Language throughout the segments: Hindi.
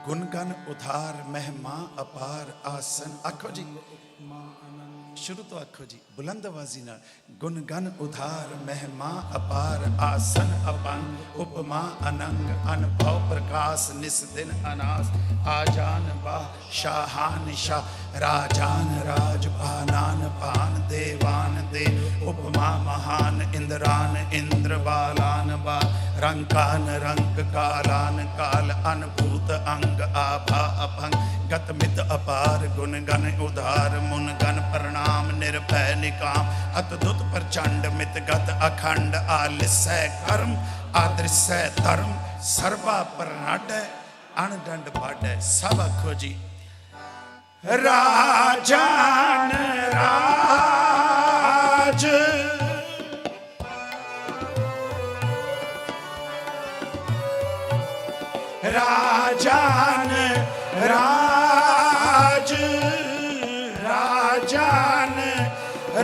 गुणगन उधार महिमा अपार आसन। आखो जी शुरू तो आखो जी बुलंद आवाजी नाल। गुणगन उधार महिमा अपार आसन अपंग उपमा अनंग अनुभव प्रकाश निस दिन अनास आजान बा शाहान शाह राजान राज पानान पान देवान दे उपमा महान इंद्रान इंद्र बालान बा रंकान रंक कालान काल अनभूत अंग आभा अपंग गतमित अपार गुणगन उधार मुनगन प्रणाम निर्भय निकाम अतदुत प्रचंड मित गत अखंड आलिसय कर्म आदृश्य धर्म सर्वा प्रणाड अणदंड बाड। सब आखो जी राजान राज राजान राज राजान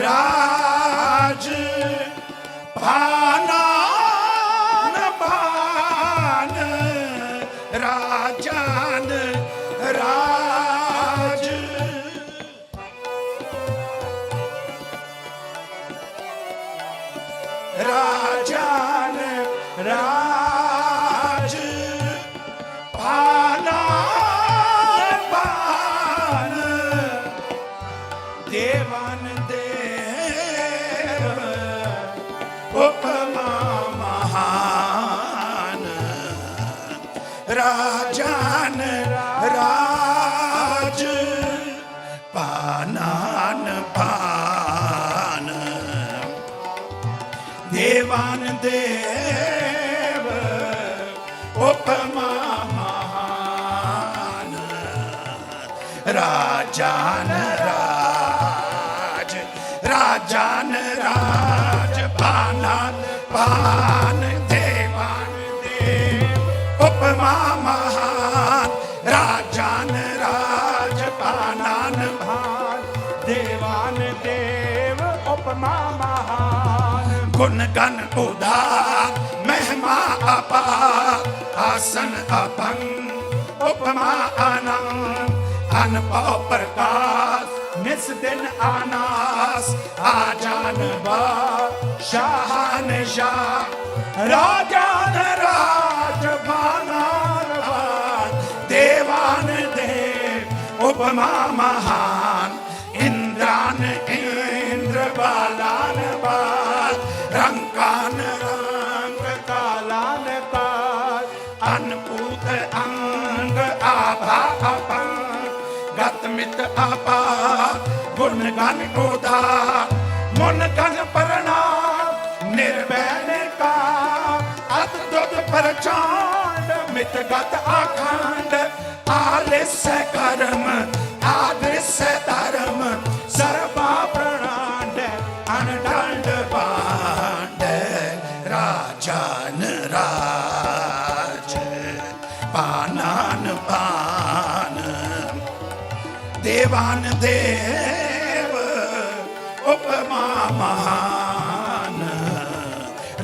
राज भानान भान राजान राज राजान राज देवान देव उपमा महान राजान राज पानान पान देवान देव उपमा महान राजान राज राजान राज पानान पान देवान देव उपमा महान राजान राज पानान पान देवान देव उपमा महान गुणगन उदार महिमा अपार आसन अपंग उपमा अनंग अनुभव प्रकाश निस दिन आनास आजान बा शाहान शाह राजान राज भानान भान देवान देव उपमा महान इंद्रान इंद्र बालान बाल रंकान रंग कालान काल अनपूत अंग आभा अपंग गतमित अपा गुणगन उधार मुनगन प्रणाम निर्भय का अद्भुत प्रचंड मित गत अखंड आलिस्य कर्म आदृश्य धर्म सर्वा प्रणांड अनदंड बांड राजान राज पानान पान देवान देव उपमा महान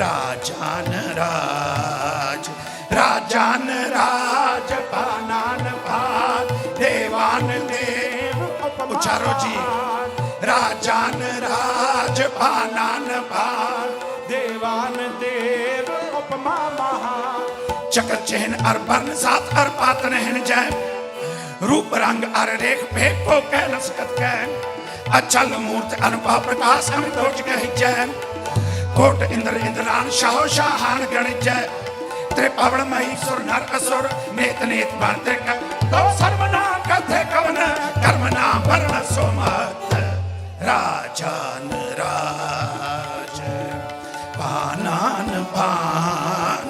राजान राज राजान राज पानान पान देवान देव उचारो जी राजान राज पानान पान देवान देव उपमा महान चक्र चहन अर बर्न सात अर पात रहन जाए रूप रंग अर रेख भेद को कह न सकत कह अचल मूर्त अनुभव प्रकाश अमृतोज कह जय कोट इंद्र इंद्रान शाहो शाहान गणित जय त्रिपवन मही सुर नर असुर नेत नेत बनते तो सर्वना कथे कवन कर्मना वर्ण सोमत राजान राज पानान पान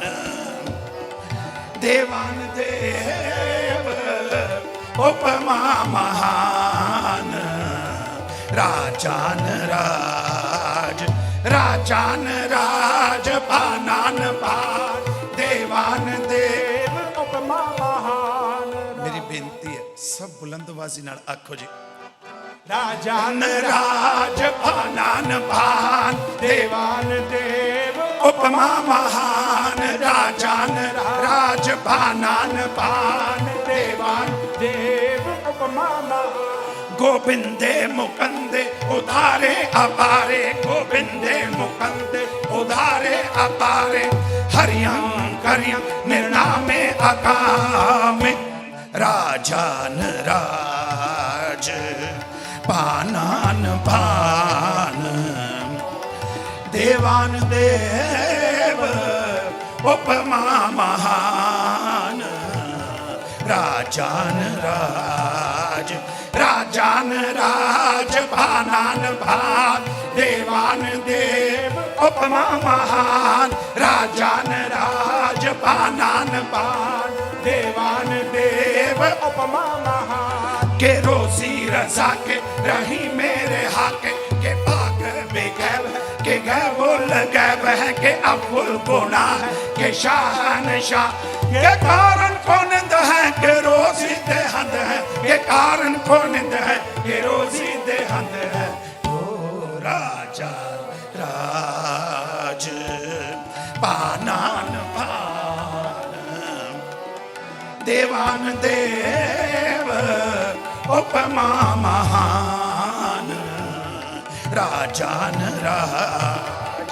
देवान देव उपमा महान राजान राज राजान राज पानान पान देवान देव उपमा महान। मेरी बेनती है सब बुलंद आवाज़ी नाल आखो जी राजान राज पानान पान देवान देव उपमा महान राजान राज पानान पान देव गोविंदे मुकंदे उधारे अपारे, गोविंदे मुकंदे उधारे अपारे, हरियं करियं निर्नामे अकामे, राजान राज पानान पान, देवान देव उपमा महान, राजान राज, राजान राज भानान भान, देवान देव उपमा महान, राजान राज भानान भान, देवान देव उपमा महान, के रोजी रजा के रही मेरे हाके, के पाक बेगैब के गैबुल गैब है, के अब्बुल गुना है, के शाहनशाह के कारण खोनिंद है, के रोजी देहंद है, के कारण खोनिंद है, के रोजी देहंद है, ओ राजा राज पानान पान, देवान देव उपमा महान, राजान राज,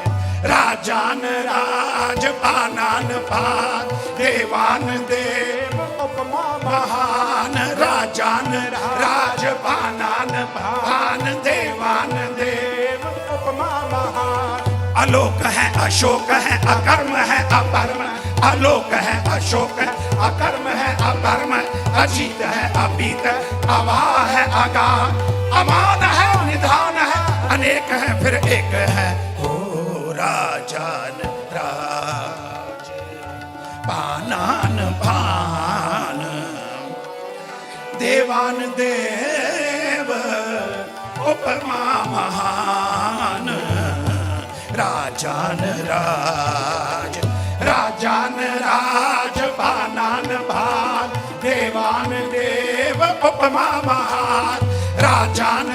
राजान राज पानान पान, देवान देव उपमा महान, राजान राज पानान पान, देवान देव उपमा महान, आलोक है अशोक है अकर्म है अपरम, आलोक है अशोक है अकर्म है अपरम, अजीत है अपीत अवाह है अगाह, अमान है निधान है अनेक है फिर एक है, ओ राजान राज पानान पान, देवान देव उपमा महान, राजान राज, राजान राज पानान पान, देवान देव उपमा महान, राजान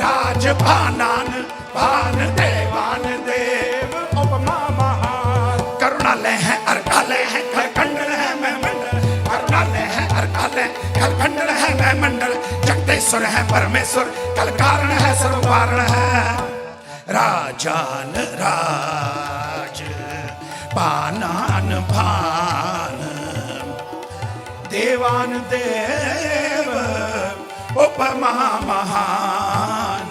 राज पानान पान, देवान देव उपमा महान, करुणालय है अर्कालय है खलखंडल है मैं मंडल, करुणालय है अर्कालय खलखंडल है मैं मंडल, जगदेश्वर है परमेश्वर कल कारण है सर्व कारण है, राजान राज पानान पान, देवान देव उपमा महान,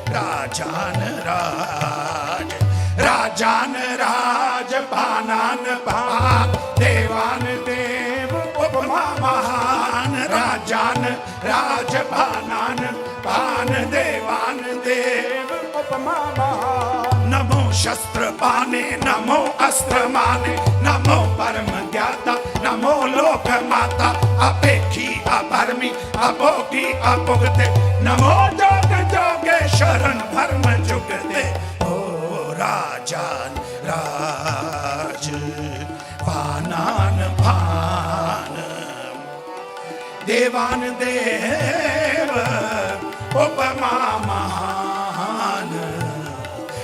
राजान राज, राजान राज पानान पान, देवान देव उपमा महान, राजान राज पानान पान, देवान देव उपमा महान, नमो शस्त्र पाने नमो अस्त्र माने, नमो परम ज्ञाता नमो लोक माता, अपेक्षी अभर्मी अभोगी अभुगते, नमो जोग जोगे शरण धर्म जुगते, ओ राजान राज पानान पान, देवान देव उपमा महान,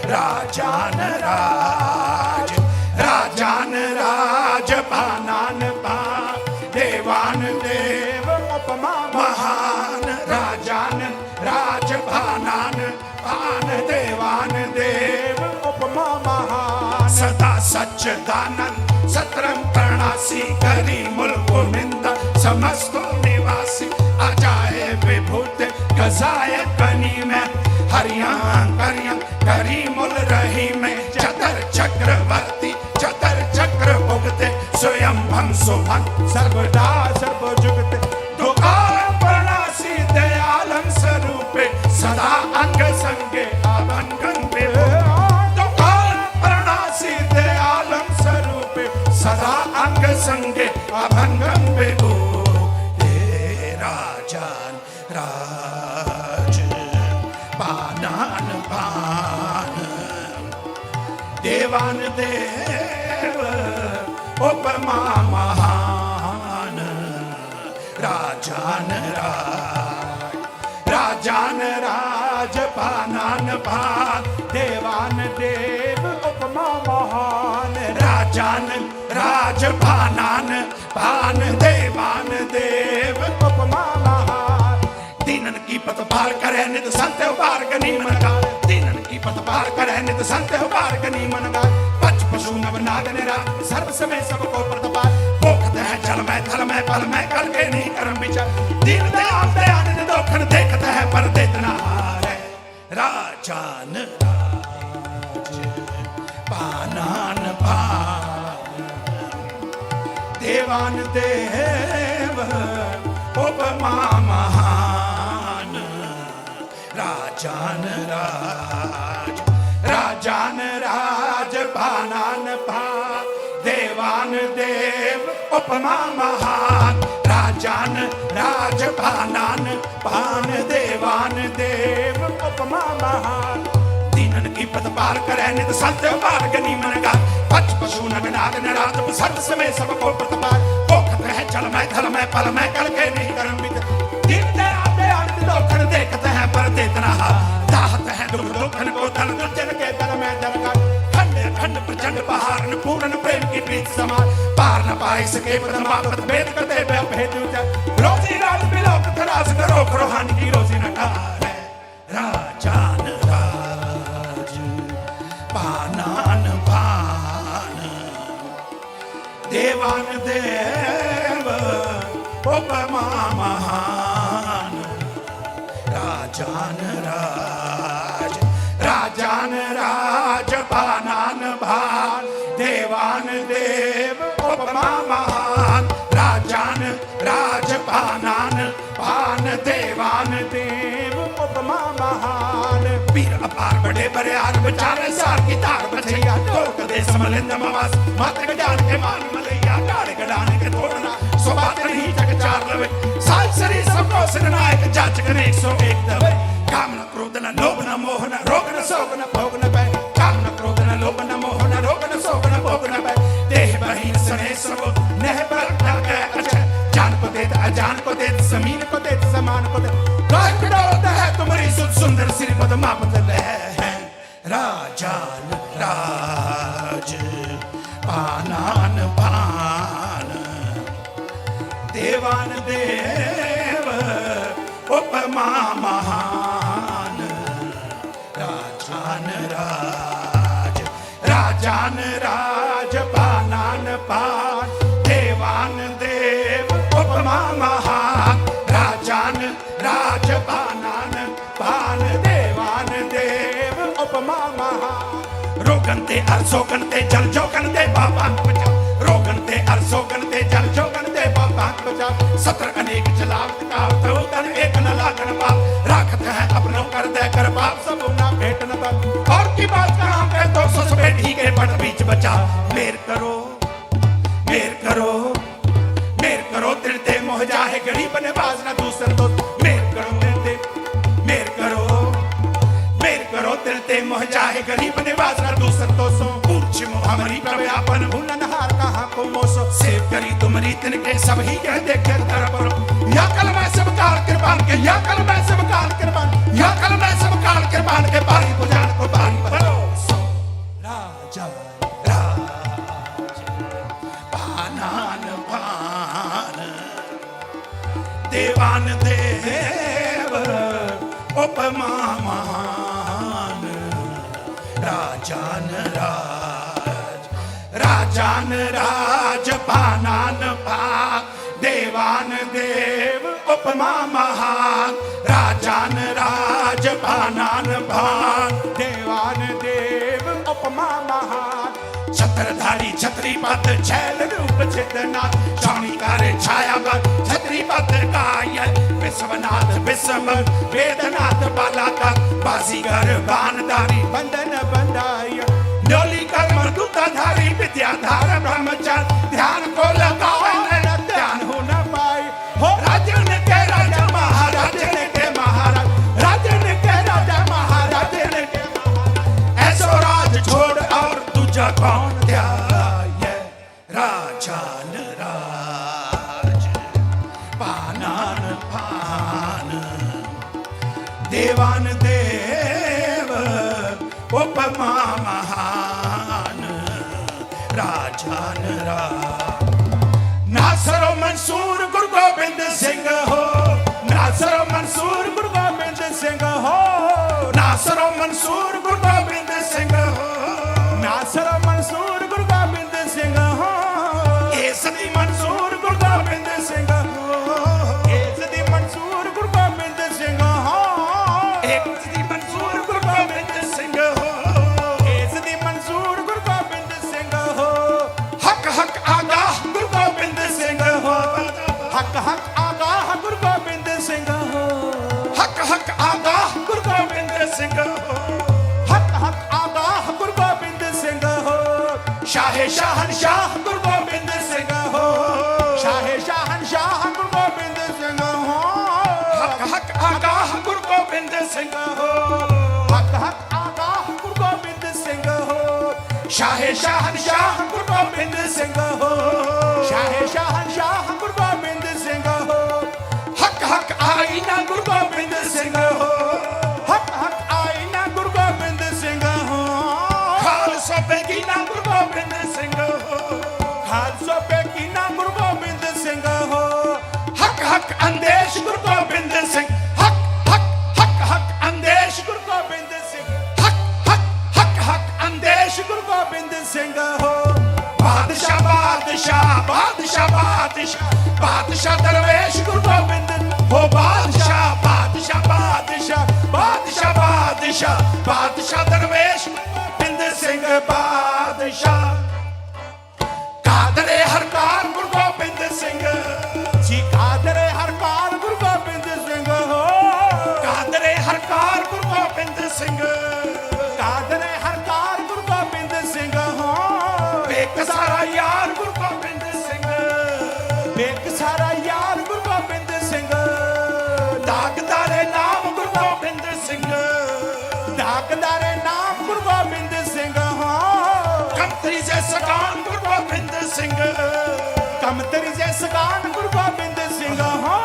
राजान राज, राजान राज पानान पान, देवान देव उपमा महान, राजान राज पानान पान, देवान देव उपमा महान, सदा सच्चिदानंद सत्रम प्रणासी, करी मुल्क निंदा समस्त निवासी, अजाए विभूत गजाए कनी में, हरियां करियां करी मुल रही में, चतर चक्रवर्ती चतर चक्र भुगते, स्वयं भंग सुभंग सर्वदा सर्व जुगते, दुकाल प्रणासी दयालम स्वरूपे, सदा अंग संगे अभंगन पे, दुकाल प्रणासी दयालम स्वरूपे, सदा अंग संगे अभंगन पे, राजान राज पानान पान, देवान देव उपमा महान, राजान राज, राजान राज पानान पान, देवान देव उपमा महान, राजान राज पानान पान, देवान देव उपमा महान, दीनन की पत पार करे नित संत उबार गनी मन गाय दीनन की पत पार करे नित संत उबार गनी मन गाय पच पशु नव नाग निरा सर्व समय सबको प्रतपाल भोखत है जल में थल में पल में कल के नहीं करम विचार दीन दयाल दयानंद दोखन देखत है पर देतना हारे राजान राज पानान पान देवान देव उपमा महान राजान राज राजान राज पानान पान देवान देव उपमा महान राजान राज पानान पान देवान देव उपमा महान दीनन की पत पार करे नित संत पार गनी मन गा पच पशु नग नाग नराज सर्व समय सबको प्रतपाल भोखत है जल में थल में पल में कल के नहीं करम विद दीन दयाल दयानंद दोखन देखत है पर देतना दाहत है दुख दोखन को धन दुर्जन के दल में दल का खंड खंड प्रचंड पहाड़ पूर्ण प्रेम की प्रीत समान पार न पाए सके पदमापत भेद करते भेद रोजी रात बिलोक तरास करो रोहान की रोजी न ठारे राजान राज पानान पान देवान देव उपमा महान राजान राज राजान राज पानान भान देवान देव उपमा महान राजान राज पानान भान देवान देव उपमा महान वीर अपार बड़े बड़े आर बेचारे सार की तार बचैया तोड़ दे समलिंद मवास मात्र ज्ञान के मान मलैया गाड़ गडाने के तोड़ना स्वबात नहीं जग चार लवे साल सरी सबको सिरनायक जाचक ने 101 दवे काम न क्रोध न लोभ न मोह न रोग न शोक न भोग न भय काम न क्रोध न लोभ न मोह न रोग न शोक न भोग न भय देह बहीन सने सबो नह पर ढाके अच्छा जान को देत अजान को देत जमीन को देत समान को देत काहे कड़ौत है तुम्हारी सुंदर सिर पदमा बदल है राजान राज पानान पान देवान देव उपमा महान राजान राज राजान राज पानान पान देवान देव उपमा महान राजान राज पानान पान देवान देव उपमा महान रोगन ते अरसोगन ते जल जोगन ते बाबा बचा रोगन ते अरसोगन ते जल जोगन ते बाबा बचा सत्र अनेक चलावत का तो तन एक न लागन पाप राखत है अपनों कर दे कर पाप सब ना भेट न तक और की बात कहां पे तो सस बैठी के पट बीच बचा मेर करो मेर करो दिल ते मोह जाए गरीब ने बाज ना दूसर तो मेर करो दिल ते मोह जाए गरीब ने बाज ना दूसर तो सो पूछ हमारी प्रभु अपन भूलन हार कहां को मोसो सेव करी तुमरी तिनके सब ही कह देखे तरफ या कल मैं सब काल कृपान के या कल मैं सब काल कृपान या कल मैं सब काल कृपान के पारी बुझान को पारी भरो राजा राज पानान पान देवान देव उपमा महान राजान राज राजान राज पानान पान देवान देव उपमा महान राजान राज पानान पान देवान देव उपमा महान छत्रधारी छत्री पद छैल रूप चितनाथ स्वामी कार्य छाया बद छत्री पद कायल विश्वनाथ विश्व वेदनाथ बालाकार बाजीगर बानधारी बंधन बंधाय न्योली कर्म दूताधारी विद्याधार ब्रह्मचारी ध्यान को लगाओ ध्यान हो न पाए हो राजन के राजा महाराज के महाराज राजन के राजा महाराज के ऐसो राज छोड़ और दूजा कौन ध्याय राजान राज पानान पान देवान देव उपमा महान राजान राज नासरो मंसूर गुरु गोबिंद सिंह हो नासरो मंसूर गुरु गोबिंद ਹੱਕ ਹੱਕ ਆਗਾਹ ਗੁਰੂ ਗੋਬਿੰਦ ਸਿੰਘ ਹੋ ਹੱਕ ਹੱਕ ਆਗਾਹ ਗੁਰੂ ਗੋਬਿੰਦ ਸਿੰਘ ਹੋ ਹੱਕ ਹੱਕ ਆਗਾਹ ਗੁਰੂ ਗੋਬਿੰਦ ਸਿੰਘ ਹੋ ਸ਼ਾਹੇ ਸ਼ਾਹਨਸ਼ਾਹ ਗੁਰੂ ਗੋਬਿੰਦ ਸਿੰਘ ਹੋ ਸ਼ਾਹੇ ਸ਼ਾਹਨਸ਼ਾਹ ਗੁਰੂ ਗੋਬਿੰਦ ਸਿੰਘ ਹੋ ਹੱਕ ਹੱਕ ਆਗਾਹ ਗੁਰੂ ਗੋਬਿੰਦ ਸਿੰਘ ਹੋ ਹੱਕ ਹੱਕ ਆਗਾਹ ਗੁਰੂ ਗੋਬਿੰਦ ਸਿੰਘ ਹੋ ਸ਼ਾਹੇ ਸ਼ਾਹਨਸ਼ਾਹ ਗੁਰੂ ਗੋਬਿੰਦ ਸਿੰਘ ਹੋ ਸ਼ਾਹੇ ਸ਼ਾਹਨਸ਼ਾਹ ਗੁਰੂ ਗੋਬਿੰਦ ਸਿੰਘ ਹੋ ਹੱਕ ਹੱਕ ਆਈਨਾ ਗੁਰੂ ਗੋਬਿੰਦ ਸਿੰਘ ਹੋ ਹੱਕ ਹੱਕ ਆਈਨਾ ਗੁਰੂ ਗੋਬਿੰਦ ਸਿੰਘ ਹੋ ਖਾਲਸਾ ਬੇਗੀਨਾ ਗੁਰੂ ਗੋਬਿੰਦ ਸਿੰਘ ਹੋ ਖਾਲਸਾ ਬੇਗੀਨਾ ਗੁਰੂ ਗੋਬਿੰਦ ਸਿੰਘ ਹੋ ਹੱਕ ਹੱਕ ਅੰਦੇਸ਼ ਗੁਰੂ ਗੋਬਿੰਦ ਸਿੰਘ ਹੱਕ ਹੱਕ ਹੱਕ ਹੱਕ ਅੰਦੇਸ਼ ਗੁਰੂ ਗੋਬਿੰਦ ਸਿੰਘ ਹੱਕ ਹੱਕ ਹੱਕ ਹੱਕ ਅੰਦੇਸ਼ ਗੁਰੂ ਗੋਬਿੰਦ ਸਿੰਘ ਹੋ ਬਾਦਸ਼ਾਹ ਬਾਦਸ਼ਾਹ ਬਾਦਸ਼ਾਹ ਬਾਦਸ਼ਾਹ ਬਾਦਸ਼ਾਹ ਦਰਵੇਸ਼ ਗੁਰੂ ਗੋਬਿੰਦ ਹੋ ਬਾਦਸ਼ਾਹ ਬਾਦਸ਼ਾਹ ਬਾਦਸ਼ਾਹ ਬਾਦਸ਼ਾਹ ਬਾਦਸ਼ਾਹ ਬਾਦਸ਼ਾਹ ਦਰਵੇਸ਼ ਬਿੰਦ ਸਿੰਘ ਬਾਦਸ਼ਾਹ ਕਾਦਰੇ ਹਰਕਾਰ ਗੁਰੂ ਗੋਬਿੰਦ ਸਿੰਘ ਜੀ ਕਾਦਰੇ ਹਰਕਾਰ ਗੁਰੂ ਗੋਬਿੰਦ ਸਿੰਘ ਹੋ ਕਾਦਰੇ ਹਰਕਾਰ ਗੁਰੂ ਗੋਬਿੰਦ ਸਿੰਘ ਕਾਦਰੇ ਹਰਕਾਰ ਗੁਰੂ ਗੋਬਿੰਦ ਸਿੰਘ ਹੋ ਵੇਖ ਸਾਰਾ ਯਾਰ ਗੁਰੂ ਗੋਬਿੰਦ ਸਿੰਘ ਵੇਖ ਸਾਰਾ ਯਾਰ ਗੁਰੂ ਗੋਬਿੰਦ ਸਿੰਘ ਦਾਗਦਾਰੇ ਨਾਮ ਗੁਰੂ ਗੋਬਿੰਦ ਸਿੰਘ ਦਾਗਦਾਰੇ ਨਾਮ ਗੁਰੂ ਗੋਬਿੰਦ ਸਿੰਘ ਹੋ ਕੰਤਰੀ ਜੇ ਸਕਾਨ ਗੁਰੂ ਗੋਬਿੰਦ ਸਿੰਘ ਕਮਤਰੀ ਜੇ ਸਗਾਨ ਗੁਰੂ ਗੋਬਿੰਦ ਸਿੰਘ ਹੋ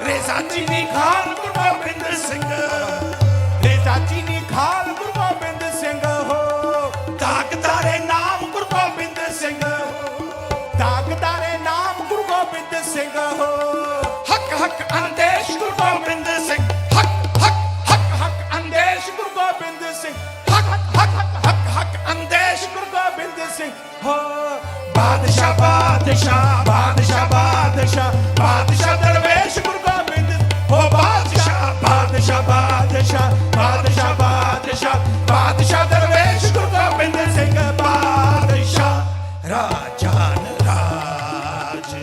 ਰੇਜ਼ਾ ਚੀਨੀ ਖਾਨ ਗੁਰੂ ਗੋਬਿੰਦ ਸਿੰਘ ਰੇਜ਼ਾ ਚੀਨੀ ਖਾਨ ਗੁਰੂ ਗੋਬਿੰਦ ਸਿੰਘ ਹੋ ਦਾਗਦਾਰੇ ਨਾਮ ਗੁਰੂ ਗੋਬਿੰਦ ਸਿੰਘ ਦਾਗਦਾਰੇ ਨਾਮ ਗੁਰੂ ਗੋਬਿੰਦ ਸਿੰਘ ਹੋ ਹੱਕ ਹੱਕ ਅੰਦੇਸ਼ ਗੁਰੂ ਗੋਬਿੰਦ ਸਿੰਘ ਹੱਕ ਹੱਕ ਹੱਕ ਹੱਕ ਅੰਦੇਸ਼ ਗੁਰੂ ਗੋਬਿੰਦ ਸਿੰਘ ਹੱਕ ਹੱਕ ਹੱਕ ਹੱਕ ਅੰਦੇਸ਼ ਗੁਰੂ ਗੋਬਿੰਦ ਸਿੰਘ ਹੋ ਬਾਦਸ਼ਾਹ ਬਾਦਸ਼ਾਹ ਬਾਦਸ਼ਾਹ ਬਾਦਸ਼ਾਹ ਬਾਦਸ਼ਾਹ ਦਰਵੇਸ਼ ਗੁਰੂ ਗੋਬਿੰਦ ਹੋ ਬਾਦਸ਼ਾਹ ਬਾਦਸ਼ਾਹ ਬਾਦਸ਼ਾਹ ਬਾਦਸ਼ਾਹ ਬਾਦਸ਼ਾਹ ਬਾਦਸ਼ਾਹ ਦਰਵੇਸ਼ ਗੁਰੂ ਗੋਬਿੰਦ ਸਿੰਘ ਬਾਦਸ਼ਾਹ ਰਾਜਾਨ ਰਾਜ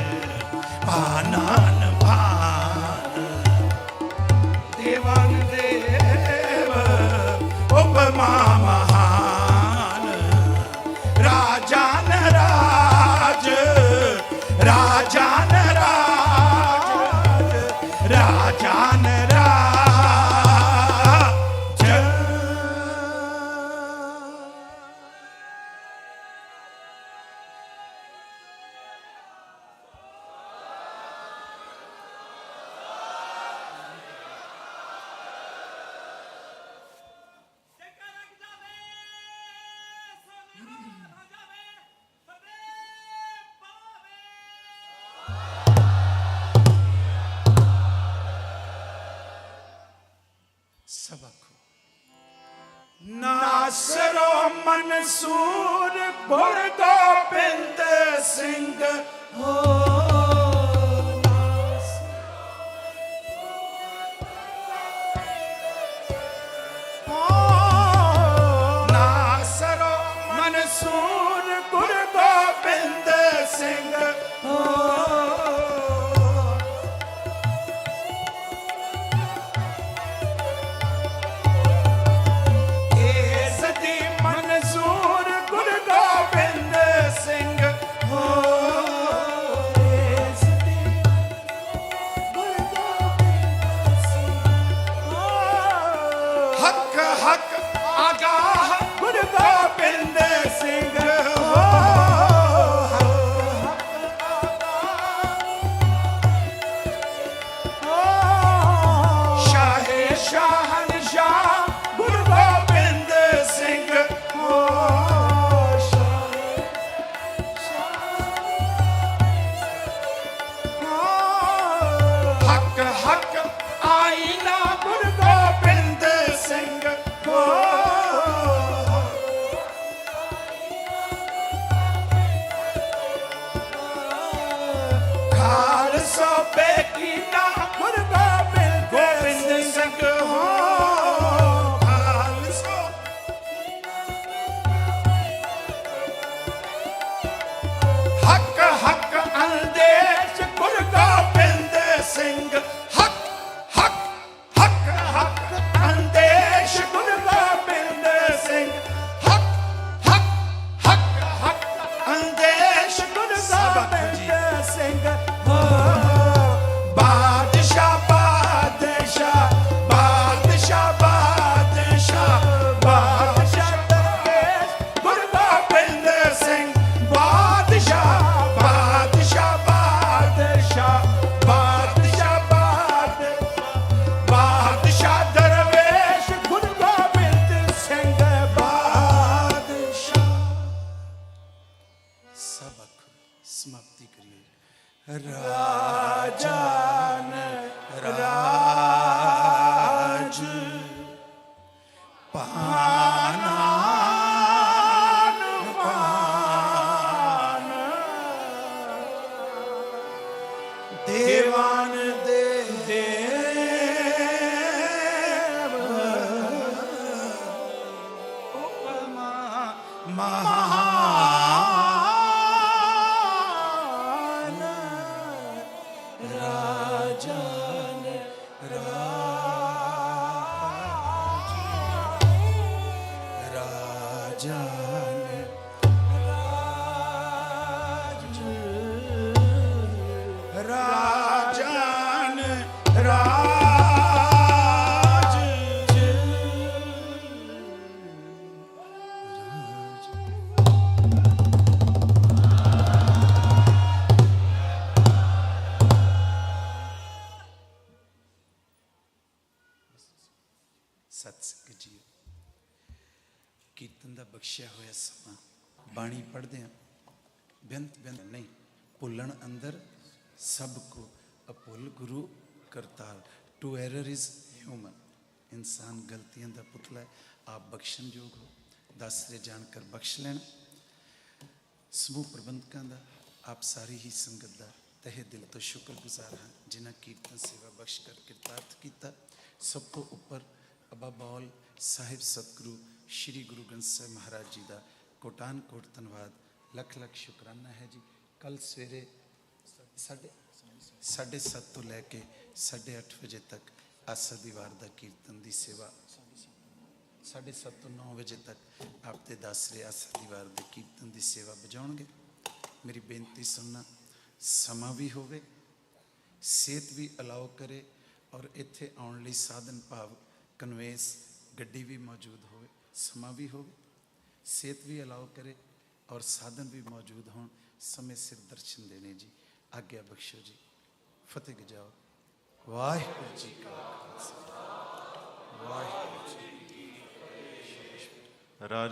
ਭਾਨਾਨ ਭਾਨ ਦੇਵਾਨ ਦੇਵ ਉਪਮਾ ਮਹਾਨ ਰਾਜਾਨ ਰਾਜ ਰਾਜਾਨ ਰਾਜ ਰਾਜਾਨ ਰਾਜ ਨਾਸਰੋ ਮਨਸੂਰ ਗੁਰ ਗੋਬਿੰਦ ਸਿੰਘ ਹੋ ਨਾਸਰੋ ਮਨਸੂਰ ਗੁਰ ਗੋਬਿੰਦ ਸਿੰਘ ਹੋ ਹੱਕ ਹੱਕ ਆਗਾਹ ਗੁਰੂ ਗੋਬਿੰਦ ਸਿੰਘ ਸ਼ਾਹੇ ਸ਼ਾਹਨਸ਼ਾਹ ਗੁਰੂ ਗੋਬਿੰਦ ਸਿੰਘ ਹੱਕ ਹੱਕ ਆਈਨਾ ਗੁਰੂ ਗੋਬਿੰਦ ਸਿੰਘ ਖਾਲਸਾ ਬੇਗੀਨਾ ਗੁਰੂ ਗੋਬਿੰਦ ਸਿੰਘ ਖਾਲਸਾ ਹੱਕ ਹੱਕ ਅੰਦੇਸ਼ ਗੁਰੂ ਗੋਬਿੰਦ ਰਾਜਨ ਰਾਜ ਪਾਨਾ ਪਾਨ ਦੇਵਾਨ ਦੇ ਦੇਵ ਮਹਾਨ ਰਾਜਨ ਰਾਜਨ ਰਾਜਨ ਰਾਜ ਸਤਿ ਸ੍ਰੀ ਜੀ ਕੀਰਤਨ ਦਾ ਬਖਸ਼ਿਆ ਹੋਇਆ ਸਮਾਂ ਬਾਣੀ ਪੜ੍ਹਦੇ ਹਾਂ ਬੇਅੰਤ ਨਹੀਂ ਭੁੱਲਣ ਅੰਦਰ ਸਭ ਕੋ ਅਭੁੱਲ Guru Kartar to err is human ਇਨਸਾਨ ਗਲਤੀਆਂ ਦਾ ਪੁਤਲਾ ਹੈ ਆਪ ਬਖਸ਼ਣਯੋਗ ਹੋ ਦੱਸਦੇ ਜਾਣ ਕਰ ਬਖਸ਼ ਲੈਣਾ ਸਮੂਹ ਪ੍ਰਬੰਧਕਾਂ ਦਾ ਆਪ ਸਾਰੀ ਹੀ ਸੰਗਤ ਦਾ ਤਹਿ ਦਿਲ ਤੋਂ ਸ਼ੁਕਰਗੁਜ਼ਾਰ ਹਾਂ ਜਿਨ੍ਹਾਂ ਕੀਰਤਨ ਸੇਵਾ ਬਖਸ਼ ਕਰ ਕਿਰਤਾਰਥ ਕੀਤਾ ਸਭ ਤੋਂ ਉੱਪਰ ਅਬਾ ਬੌਲ ਸਾਹਿਬ ਸਤਿਗੁਰੂ ਸ਼੍ਰੀ ਗੁਰੂ ਗ੍ਰੰਥ ਸਾਹਿਬ ਮਹਾਰਾਜ ਜੀ ਦਾ ਕੋਟਾਨ ਕੋਟ ਧੰਨਵਾਦ ਲੱਖ ਲੱਖ ਸ਼ੁਕਰਾਨਾ ਹੈ ਜੀ ਕੱਲ ਸਵੇਰੇ 7:30 ਤੋਂ ਲੈ ਕੇ 8:30 ਵਜੇ ਤੱਕ ਆਸਾ ਦੀ ਵਾਰ ਦਾ ਕੀਰਤਨ ਦੀ ਸੇਵਾ 7:30 ਤੋਂ 9 ਵਜੇ ਤੱਕ ਆਪ ਦੇ ਦਾਸਰੇ ਆਸਾ ਦੀ ਵਾਰ ਦੇ ਕੀਰਤਨ ਦੀ ਸੇਵਾ ਬਜਾਉਣਗੇ ਮੇਰੀ ਬੇਨਤੀ ਸੁਣਨਾ ਸਮਾਂ ਵੀ ਹੋਵੇ ਸਿਹਤ ਵੀ ਅਲਾਓ ਕਰੇ ਔਰ ਇੱਥੇ ਆਉਣ ਲਈ ਸਾਧਨ ਭਾਵ ਕਨਵੇਸ ਗੱਡੀ ਵੀ ਮੌਜੂਦ ਹੋਵੇ ਸਮਾਂ ਵੀ ਹੋਵੇ ਸਿਹਤ ਵੀ ਅਲਾਓ ਕਰੇ ਔਰ ਸਾਧਨ ਵੀ ਮੌਜੂਦ ਹੋਣ ਸਮੇਂ ਸਿਰ ਦਰਸ਼ਨ ਦੇਣੇ ਜੀ ਆਗਿਆ ਬਖਸ਼ੋ ਜੀ ਫਤਿਹ ਗਜਾਓ ਵਾਹਿਗੁਰੂ ਜੀ ਕਾ ਖਾਲਸਾ ਵਾਹਿਗੁਰੂ ਜੀ ਰਾਜ